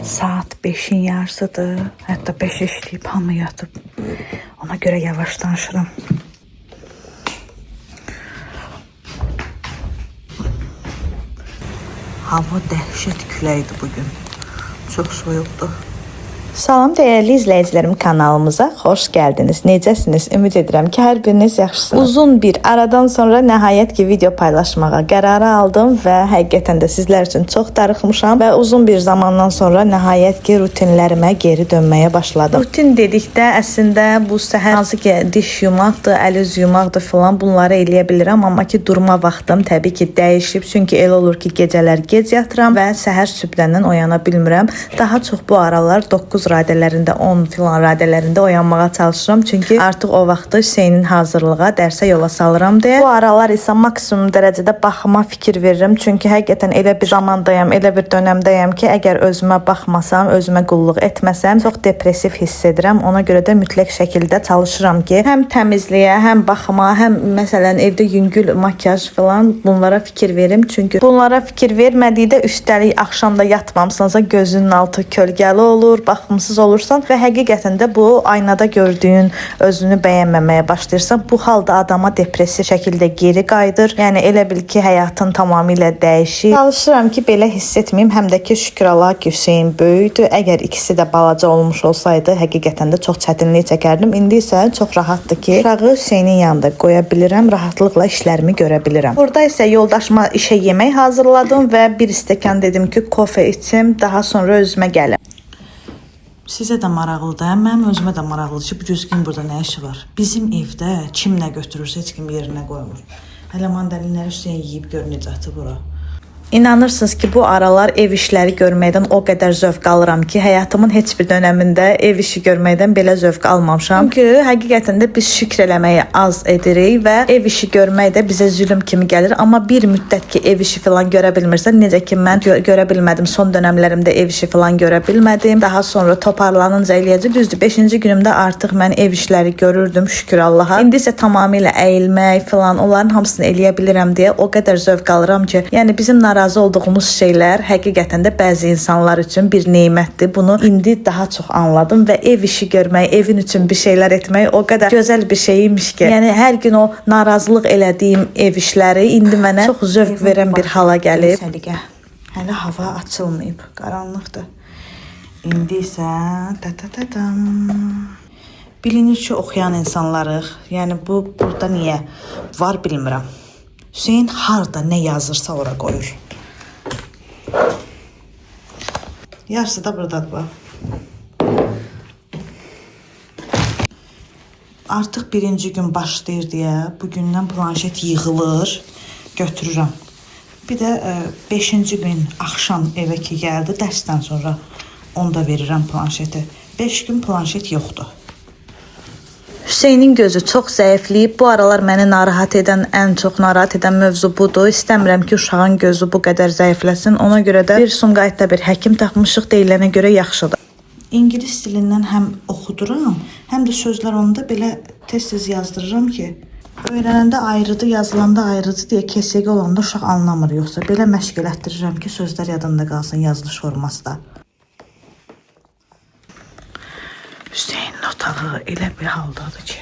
Saat 5'in yarısıdır. Hətta 5 işləyib, hamı yatıb. Ona görə yavaş danışıram. Hava dəhşət küləkdir bugün. Çox soyuqdur. Salam dəyərli izləyicilərim, kanalımıza xoş gəldiniz. Necəsiniz? Ümid edirəm ki, hər biriniz yaxşısınız. Uzun bir aradan sonra nəhayət ki video paylaşmağa qərarı aldım və həqiqətən də sizlər üçün çox darıxmışam və uzun bir zamandan sonra nəhayət ki rutinlərimə geri dönməyə başladım. Rutin dedikdə əslində bu səhər hansı ki diş yumaqdır, əl üz yumaqdır falan, bunları eləyə bilirəm, amma ki durma vaxtım təbii ki dəyişib. Çünki elə olur ki gecələr gec yatıram və səhər sübhdən oyana bilmirəm. Daha çox bu aralar 9 radələrində, 10 filan radələrində oyanmağa çalışıram. Çünki artıq o vaxtı Hüseynin hazırlığa, dərsə yola salıram deyə. Bu aralar isə maksimum dərəcədə baxıma fikir verirəm. Çünki həqiqətən elə bir zamandayam, elə bir dönəmdəyəm ki, əgər özümə baxmasam, özümə qulluq etməsəm, çox depressiv hiss edirəm. Ona görə də mütləq şəkildə çalışıram ki, həm təmizliyə, həm baxıma, həm məsələn evdə yüngül makyaj falan bunlara fikir verim. Çünki bunlara fikir vermədikdə üstəlik axşamda yatmamısınızsa gözünün altı kölgəli olur, baxımsız olursan və həqiqətən də bu aynada gördüyün özünü bəyənməməyə başlayırsan. Bu halda adama depressiv şəkildə geri qayıdır. Yəni elə bil ki, həyatın tamamilə dəyişir. Çalışıram ki, belə hiss etməyim. Həm də ki, şükür Allah ki, Hüseyn böyükdür. Əgər ikisi də balaca olmuş olsaydı, həqiqətən də çox çətinlik çəkərdim. İndi isə çox rahatdır ki, uşağı Hüseynin yanında qoya bilirəm, rahatlıqla işlərimi görə bilirəm. Burada isə yoldaşıma işə yemək hazırladım və bir stəkan dedim ki, kofe içim, daha sonra özümə gəlim. Sizə də maraqlıdır, mənim özümə də maraqlıdır ki, bu güzgün burada nə işi var? Bizim evdə kim nə götürürsə heç kim yerinə qoymur. Hələ mandalinləri Hüseyin yeyib gör necə atıb bura. İnanırsınız ki, bu aralar ev işləri görməkdən o qədər zövq alıram ki, həyatımın heç bir dönəmində ev işi görməkdən belə zövq almamışam. Çünki həqiqətən də biz şükr eləməyi az edirik və ev işi görmək də bizə zülm kimi gəlir. Amma bir müddət ki, ev işi falan görə bilmirsən, necə ki mən görə bilmədim, son dönəmlərimdə ev işi falan görə bilmədim. Daha sonra toparlanınca eləyəcək. Düzdür, 5-ci günümdə artıq mən ev işləri görürdüm, şükür Allaha. İndi isə tamamilə əyilmək falan, onların hamısını eləyə bilirəm deyə o qədər zövq alıram ki, yəni bizim razı olduğumuz şeylər həqiqətən də bəzi insanlar üçün bir nemətdir. Bunu indi daha çox anladım və ev işi görmək, evin üçün bir şeylər etmək o qədər gözəl bir şeymiş ki, yəni hər gün o narazılıq elədiyim ev işləri indi mənə çox zövq verən bir hala gəlib. Hələ hava açılmayıb, qaranlıqdır. İndi isə bilinir ki, oxuyan insanlarıq. Yəni bu burada niyə var bilmirəm. Hüseyin harda nə yazırsa ora qoyur. Yarısı da buradadır bax. Artıq birinci gün başlayır deyə bugündən planşet yığılır, götürürəm. Bir də 5-ci gün axşam evə ki gəldi, dərsdən sonra onda verirəm planşeti. 5 gün planşet yoxdur. Hüseynin gözü çox zəifləyib. Bu aralar məni narahat edən, ən çox narahat edən mövzu budur. İstəmirəm ki, uşağın gözü bu qədər zəifləsin. Ona görə də bir Sumqayıtda bir həkim tapmışıq, deyilənə görə yaxşıdır. İngilis dilindən həm oxuduram, həm də sözlər onda belə tez-tez yazdırıram ki, öyrənəndə ayrıdır, yazılanda ayrıdır deyə KSG olanda uşaq anlamır. Yoxsa belə məşq elətdirirəm ki, sözlər yadında qalsın, yazılış forması da. Hüseynin otağı elə bir haldadır ki,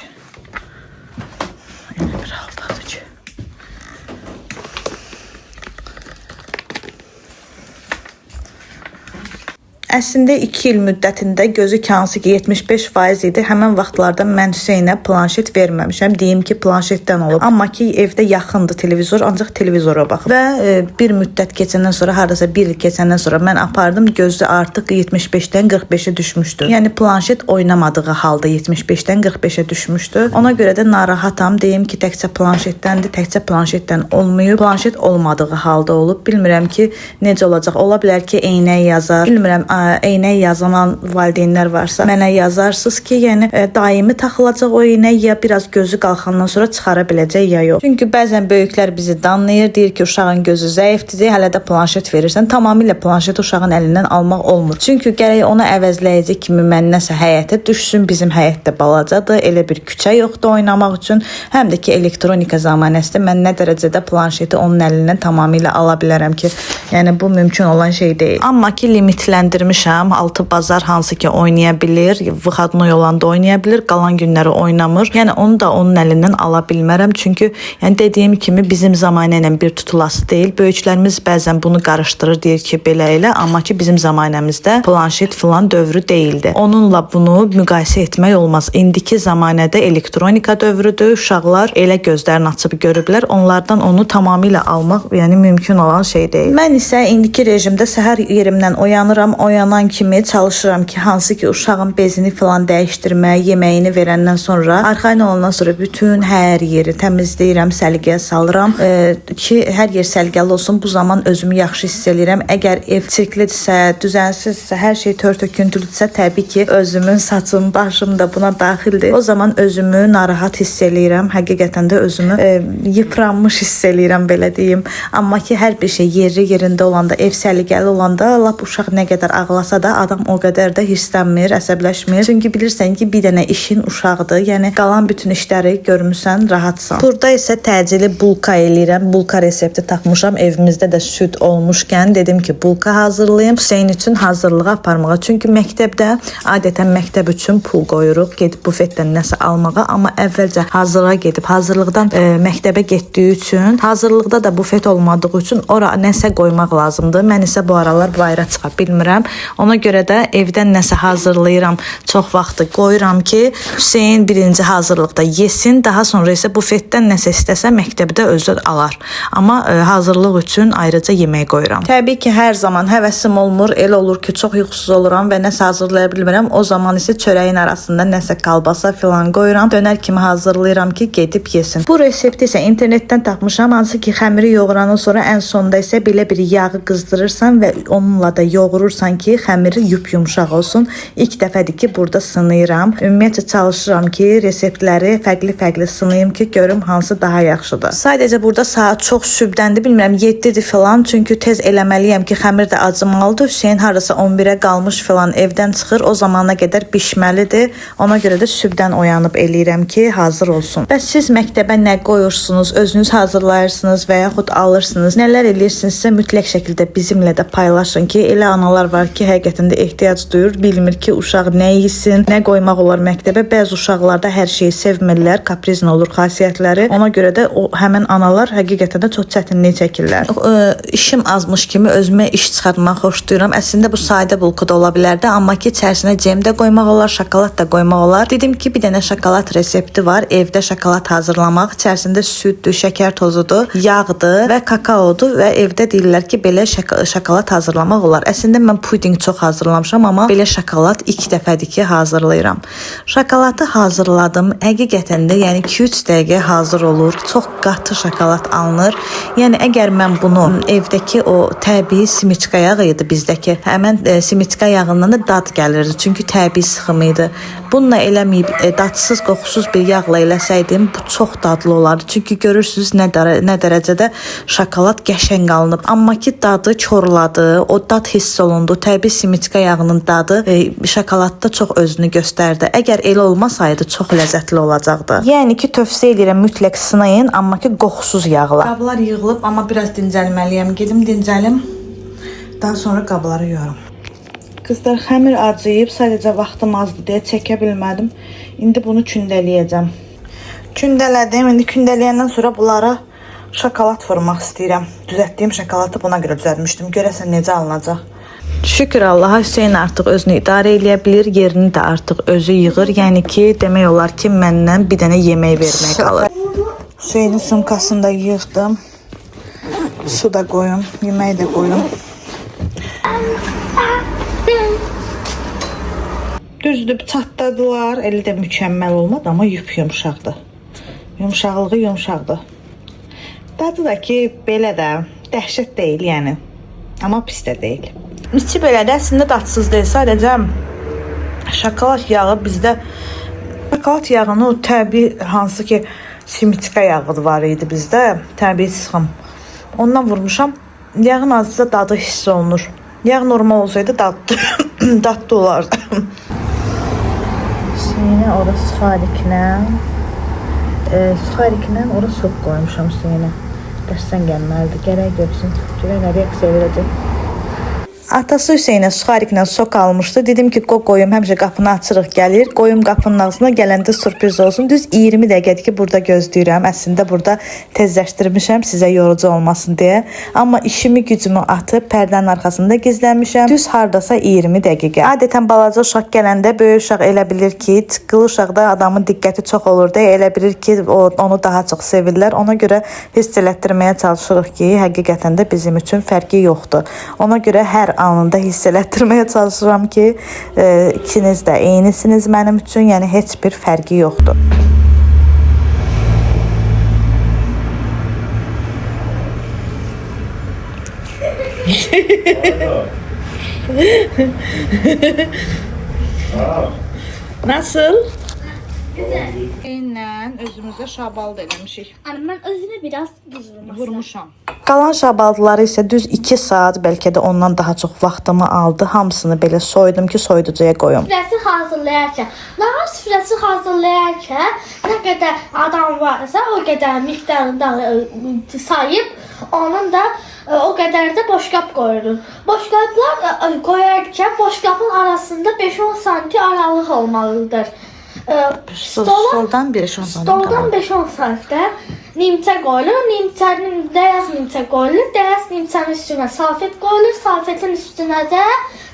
Əslində 2 il müddətində gözü hansı ki 75% idi. Həmən vaxtlarda mən Hüseynə planşet verməmişəm. Deyim ki, planşetdən olub. Amma ki evdə yaxındır televizor, ancaq televizora baxır. Və bir müddət keçəndən sonra, hardasa 1 il keçəndən sonra mən apardım, gözü artıq 75-dən 45-ə düşmüşdü. Yəni planşet oynamadığı halda 75-dən 45-ə düşmüşdü. Ona görə də narahatam. Deyim ki, təkcə planşetdəndir, təkcə planşetdən olmayıb. Planşet olmadığı halda olub. Bilmirəm ki, necə olacaq. Ola bilər ki, eynək yazar. Bilmirəm, eynək yazan valideynlər varsa mənə yazarsınız ki, yəni daimi taxılacaq o eynək, ya biraz gözü qalxandan sonra çıxara biləcək ya yox. Çünki bəzən böyüklər bizi danlayır, deyir ki, uşağın gözü zəifdir, hələ də planşet verirsən. Tamamilə planşeti uşağın əlindən almaq olmur. Çünki gərək onu əvəzləyəcək kimi mən nəsə həyətə düşsün. Bizim həyətdə balacadır, elə bir küçə yoxdur oynamaq üçün. Həm də ki, elektronika zamanəsində mən nə dərəcədə planşeti onun əlindən tamamilə ala bilərəm ki, yəni bu mümkün olan şey deyil. Amma ki, limitləndirmə demişəm, 6 bazar hansı ki oynaya bilir, Vyxadnoy olanda oynaya bilir, qalan günləri oynamır. Yəni onu da onun əlindən ala bilmərəm. Çünki yəni dediyim kimi bizim zamanə ilə bir tutulası deyil. Böyüklərimiz bəzən bunu qarışdırır, deyir ki, belə elə, amma ki bizim zamanəmizdə planşet filan dövrü deyildi. Onunla bunu müqayisə etmək olmaz. İndiki zamanədə elektronika dövrüdür. Uşaqlar elə gözlərini açıb görüblər. Onlardan onu tamamilə almaq, yəni mümkün olan şey deyil. Mən isə indiki rejimdə səhər yerimdən oyanıram. Oyanan kimi çalışıram ki, hansı ki uşağın bezini filan dəyişdirmək, yeməyini verəndən sonra, arxayın olandan sonra bütün hər yeri təmizləyirəm, səliqəyə salıram ki, hər yer səliqəli olsun. Bu zaman özümü yaxşı hiss edirəm. Əgər ev çirklidirsə, düzənsizsə, hər şey tör-töküntülüdürsə, təbii ki, özümün saçım, başım da buna daxildir. O zaman özümü narahat hiss eləyirəm. Həqiqətən də özümü yıpranmış hiss eləyirəm, belə deyim. Amma ki, hər bir şey yerində olanda, ev səliqəli olanda, lap uşaq nə qədər ağlasa da adam o qədər də hirslənmir, əsəbləşmir. Çünki bilirsən ki, bir dənə işin uşaqdır. Yəni qalan bütün işləri görmüsən, rahatsan. Burada isə təcili bulka eləyirəm. Bulka resepti tapmışam. Evimizdə də süd olmuşkən dedim ki, bulka hazırlayım. Hüseyn üçün hazırlığa aparmağa. Çünki məktəbdə adətən məktəb üçün pul qoyuruq, gedib bufetdən nəsə almağa, amma əvvəlcə hazırlığa gedib hazırlıqdan məktəbə getdiyi üçün, hazırlıqda da bufet olmadığı üçün ora nəsə qoymaq lazımdır. Mən isə bu aralar bayıra çıxa bilmirəm. Ona görə də evdən nəsə hazırlayıram. Çox vaxtı qoyuram ki, Hüseyn birinci hazırlıqda yesin, daha sonra isə bufetdən nəsə istəsə məktəbdə özü alar. Amma hazırlıq üçün ayrıca yemək qoyuram. Təbii ki, hər zaman həvəsim olmur. Elə olur ki, çox yuxusuz oluram və nəsə hazırlaya bilmirəm. O zaman isə çörəyin arasında nəsə kalbasa filan qoyuram. Dönər kimi hazırlayıram ki, gedib yesin. Bu resepti isə internetdən tapmışam. Hansı ki, xəmiri yoğurandan sonra ən sonda isə belə bir yağı qızdırırsan və onunla da yoğurursan ki, xəmiri yumşaq olsun. İlk dəfədir ki, burada sınayıram. Ümumiyyətlə çalışıram ki, reseptləri fərqli sınayım ki, görüm hansı daha yaxşıdır. Sadəcə burada saat çox sübdəndir, bilmirəm 7-dir filan. Çünki tez eləməliyəm ki, xəmir də acımalıdır. Hüseyn harasa 11-ə qalmış filan evdən çıxır. O zamana qədər bişməlidir. Ona görə də sübdən oyanıb eləyirəm ki, hazır olsun. Bəs siz məktəbə nə qoyursunuz? Özünüz hazırlayırsınız və yaxud alırsınız? Nələr eləyirsinizsə mütləq şəkildə bizimlə də paylaşın ki, elə analar var ki, həqiqətən də ehtiyac duyur, bilmir ki, uşaq nə yesin, nə qoymaq olar məktəbə. Bəzi uşaqlarda hər şeyi sevmirlər, kaprizin olur xasiyyətləri. Ona görə də o həmin analar həqiqətən də çox çətinlik çəkirlər. İşim azmış kimi özümə iş çıxartmaq xoşlayıram. Əslində bu sadə bulka da ola bilərdi, amma ki, içərisinə cem də qoymaq olar, şokolad da qoymaq olar. Dedim ki, bir dənə şokolad resepti var. Evdə şokolad hazırlamaq. İçərisində süddür, şəkər tozudur, yağdır və kakaodur və evdə deyirlər ki, belə şokolad hazırlamaq olar. Əslində mən puding çox hazırlamışam, amma belə şokolad ilk dəfədir ki, hazırlayıram. Şokoladı hazırladım. Həqiqətən də yəni 2-3 dəqiqə hazır olur. Çox qatı şokolad alınır. Yəni əgər mən bunu evdəki o təbii simiçka yağı idi bizdəki. Həmin simiçka yağından da dad gəlirdi. Çünki təbii sıxım idi. Bununla eləməyib dadsız, qoxusuz bir yağla eləsəydim, bu çox dadlı olardı. Çünki görürsünüz nə dərəcədə şokolad qəşəng alınıb. Amma ki, dadı korladı, o dad hiss olundu. Təbii simiçka yağının dadı şokoladda çox özünü göstərdi. Əgər elə olmasaydı, çox ləzzətli olacaqdı. Yəni ki, tövsiyə edirəm, mütləq sınayın, amma ki, qoxusuz yağla. Qablar yığılıb, amma biraz dincəlməliyəm. Gedim dincəlim, daha sonra qabları yuyaram. Qızlar, xəmir acıyıb, sadəcə vaxtım azdı deyə çəkə bilmədim. İndi bunu kündələyəcəm. Kündələdim, indi kündələyəndən sonra bunlara şokolad vurmaq istəyirəm. Düzəltdiyim şokoladı buna görə düzəltmişdim. Görəsən necə alınacaq. Şükür Allaha, Hüseyn artıq özünü idarə eləyə bilir, yerini də artıq özü yığır. Yəni ki, demək olar ki, məndən bir dənə yemək vermək qalır. Hüseynin sumkasını da yığdım. Su da qoyum, yemək də qoyum. Düzdür, çatladılar. Elə də mükəmməl olmadı, amma yumşaqdır. Yumşaqlığı yumşaqdır. Dadı da ki, belə də dəhşət deyil, yəni. Amma pis də deyil. İçi belə də əslində dadsız deyil. Sadəcə şokolad yağı bizdə şokolad yağını o təbii hansı ki simiçka yağı var idi bizdə. Təbii sıxım. Ondan vurmuşam. Yağın azca dadı hiss olunur. Yağ normal olsaydı dadlı olardı. Hüseyinə orada suxariklə orada sok qoymuşam Hüseyinə. Dəstən gəlməlidir. Gərək görsün. Görək nə reaksiya verəcək. Atası Hüseynə suxariklə sok almışdı. Dedim ki, qoyum həmişə qapını açırıq gəlir. Qoyum qapının ağzına gələndə sürpriz olsun. Düz 20 dəqiqədir ki, burada gözləyirəm. Əslində burada tezləşdirmişəm sizə yorucu olmasın deyə. Amma işimi gücümü atıb pərdənin arxasında gizlənmişəm. Düz hardasa 20 dəqiqə. Adətən balaca uşaq gələndə böyük uşaq elə bilir ki, çıqqılı uşaqda adamın diqqəti çox olur deyə elə bilir ki, onu daha çox sevirlər. Ona görə hiss elətdirməyə çalışırıq ki, həqiqətən də bizim üçün fərqi yoxdur. Ona görə hər anında hiss elətdirməyə çalışıram ki, ikiniz də eynisiniz mənim üçün, yəni heç bir fərqi yoxdur. Nasıl? Eynən özümüzə şabald eləmişik. Mən özümə biraz vurmuşam. Qalan şabaldıları isə düz 2 saat, bəlkə də ondan daha çox vaxtımı aldı. Hamısını belə soydum ki, soyuducuya qoyum. Süfrəsi hazırlayarkən, nahar süfrəsi hazırlayarkən nə qədər adam varsa, o qədər miqdarında sayıb, onun da o qədər də boşqab qoyuruq. Boşqablar qoyarkən boşqabın arasında 5-10 santi aralıq olmalıdır. Stoldan 5-10 santdə nimçə qoyulur, dəyəz nimçə qoyulur, dəyəz nimçənin üstünə salfet qoyulur, salfetin üstünə də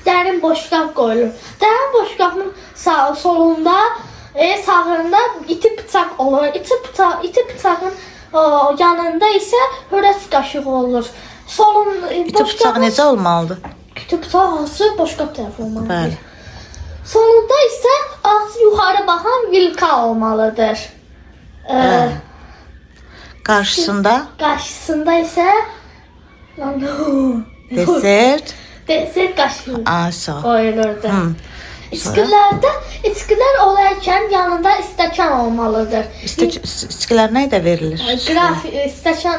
dərin boşqab qoyulur. Dərin boşqabın solunda, sağında iti bıçaq olur. İti bıçağın yanında isə hörət qaşığı olur. İti bıçaq necə olmalıdır? İti bıçaq ağzı boşqab tərəfi olmalıdır. Bəli. Sonunda isə ağzı yuxarı baxan vilka olmalıdır. Qarşısında isə desert qaşığı qoyulurdu. İçkilər olarkən yanında stəkan olmalıdır. İçkilər nə də verilir? Stəkan,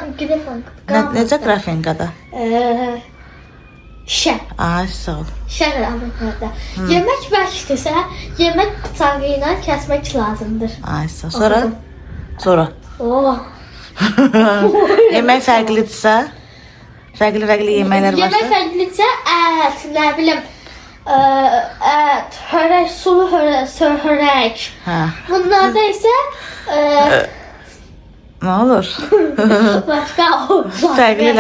necə qrafinkada? Şişə. Sağ ol. Şişə qrafinkada. Yemək bəkdirsə, yemək bıçağı ilə kəsmək lazımdır. Sağ ol. Sonra? Yemək fərqlidirsə? Fərqli yeməklər varsa? Yemək fərqlidirsə, ət, nə bilim, ət, hörək, sulu hörək. Bunlarda isə nə olur? Başqa fərqli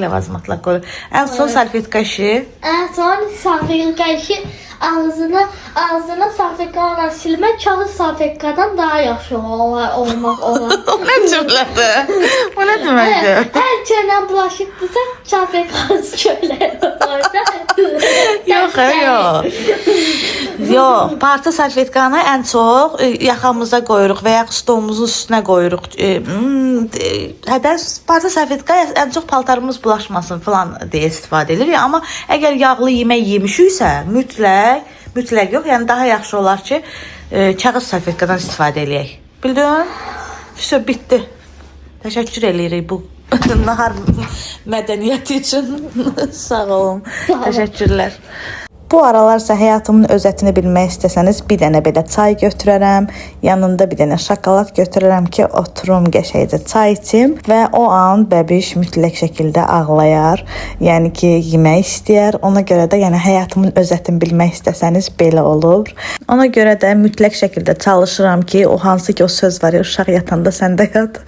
ləvazimatlar qoyulur. Ən son salfetka işi? Ən son salfetka işi ağzına salfetkanla silmək kağız salfetkadan daha yaxşı olmaq olar. O nə cümlədir? O nə deməkdir? Hər çöldən bulaşıqdırsa salfetkası çölə varsa. Yox, parça salfetkanı ən çox yaxamıza qoyuruq və ya stolumuzun üstünə qoyuruq. Parça salfetka ən çox paltarımız bulaşmasın falan deyə istifadə edilir. Amma əgər yağlı yemək yemişiksə, mütləq yox. Yəni daha yaxşı olar ki, kağız salfetkadan istifadə eləyək. Bildin? Bitdi. Təşəkkür eləyirik bu nahar mədəniyyəti üçün. Sağ olun. Təşəkkürlər. Bu aralarsa həyatımın özətini bilmək istəsəniz bir dənə belə çay götürərəm, yanında bir dənə şokolad götürərəm ki, oturum qəşəngcə çay içim və o an bəbiş mütləq şəkildə ağlayar. Yəni ki, yemək istəyər. Ona görə də yəni həyatımın özətini bilmək istəsəniz belə olur. Ona görə də mütləq şəkildə çalışıram ki, o hansı ki o söz var ya, uşaq yatanda sən də yat.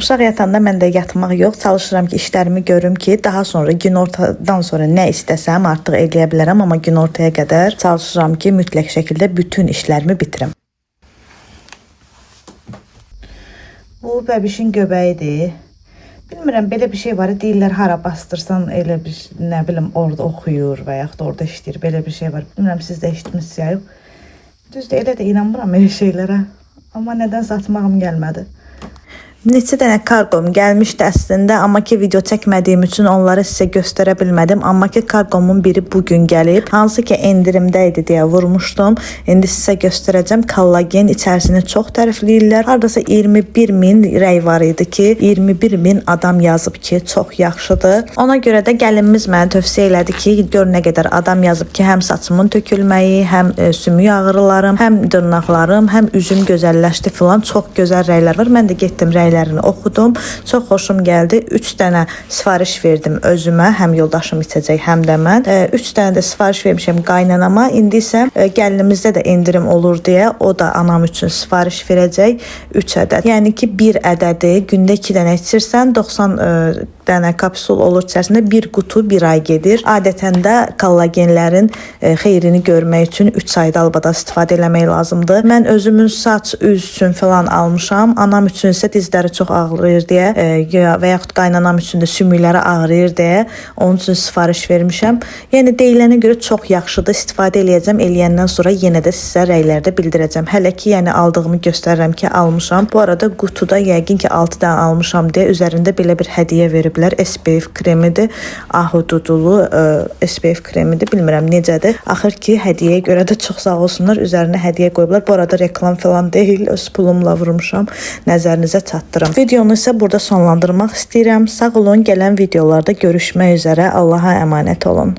Uşaq yatanda mən də yatmaq yox, çalışıram ki, işlərimi görüm ki, daha sonra günortadan sonra nə istəsəm artıq eləyə bilərəm, amma günortaya qədər çalışıram ki, mütləq şəkildə bütün işlərimi bitirim. Bu bəbişin göbəyidir. Bilmirəm, belə bir şey var. Deyirlər, hara bastırsan elə bir, nə bilim, orada oxuyur və yaxud da orada işləyir. Belə bir şey var. Bilmirəm, siz də eşitmişsiniz ya yox. Düzdür, elə də inanmıram elə şeylərə. Amma nədənsə atmağım gəlmədi. Neçə dənə karqom gəlmişdi əslində, amma ki video çəkmədiyim üçün onları sizə göstərə bilmədim. Amma ki karqomun biri bugün gəlib. Hansı ki endirimdə idi deyə vurmuşdum. İndi sizə göstərəcəm. Kollagen içərisini çox tərifləyirlər. Hardasa 21.000 rəy var idi ki, 21.000 adam yazıb ki, çox yaxşıdır. Ona görə də gəlinimiz mənə tövsiyə elədi ki, gör nə qədər adam yazıb ki, həm saçımın tökülməyi, həm sümük ağrılarım, həm dırnaqlarım, həm üzüm gözəlləşdi filan. Çox gözəl rəylər var. Mən də getdim rəylər rəsmilərini oxudum. Çox xoşum gəldi. 3 dənə sifariş verdim özümə, həm yoldaşım içəcək, həm də mən. 3 dənə də sifariş vermişəm qaynanama. İndi isə gəlinimizdə də endirim olur deyə o da anam üçün sifariş verəcək 3 ədəd. Yəni ki, 1 ədədi gündə 2 dənə içirsən 90 dənə kapsul olur içərisində, 1 qutu 1 ay gedir. Adətən də kollagenlərin xeyrini görmək üçün 3 ayda albada istifadə eləmək lazımdır. Mən özümün saç, üz üçün falan almışam. Anam üçün isə dizləri çox ağrıyır deyə və yaxud qaynanam üçün də sümükləri ağrıyır deyə onun üçün sifariş vermişəm. Yəni deyilənə görə çox yaxşıdır. İstifadə eləyəcəm. Eləyəndən sonra yenə də sizə rəylərdə bildirəcəm. Hələ ki, yəni aldığımı göstərirəm ki, almışam. Bu arada qutuda yəqin ki 6 dənə almışam deyə üzərində belə bir hədiyyə veriblər. SPF kremidir. Ahududulu SPF kremidir. Bilmirəm necədir. Axır ki, hədiyyəyə görə də çox sağ olsunlar. Üzərinə hədiyyə qoyublar. Bu arada reklam falan deyil. Öz pulumla vurmuşam. Nəzərinizə çatdırım. Videonu isə burada sonlandırmaq istəyirəm. Sağ olun. Gələn videolarda görüşmək üzərə. Allaha əmanət olun.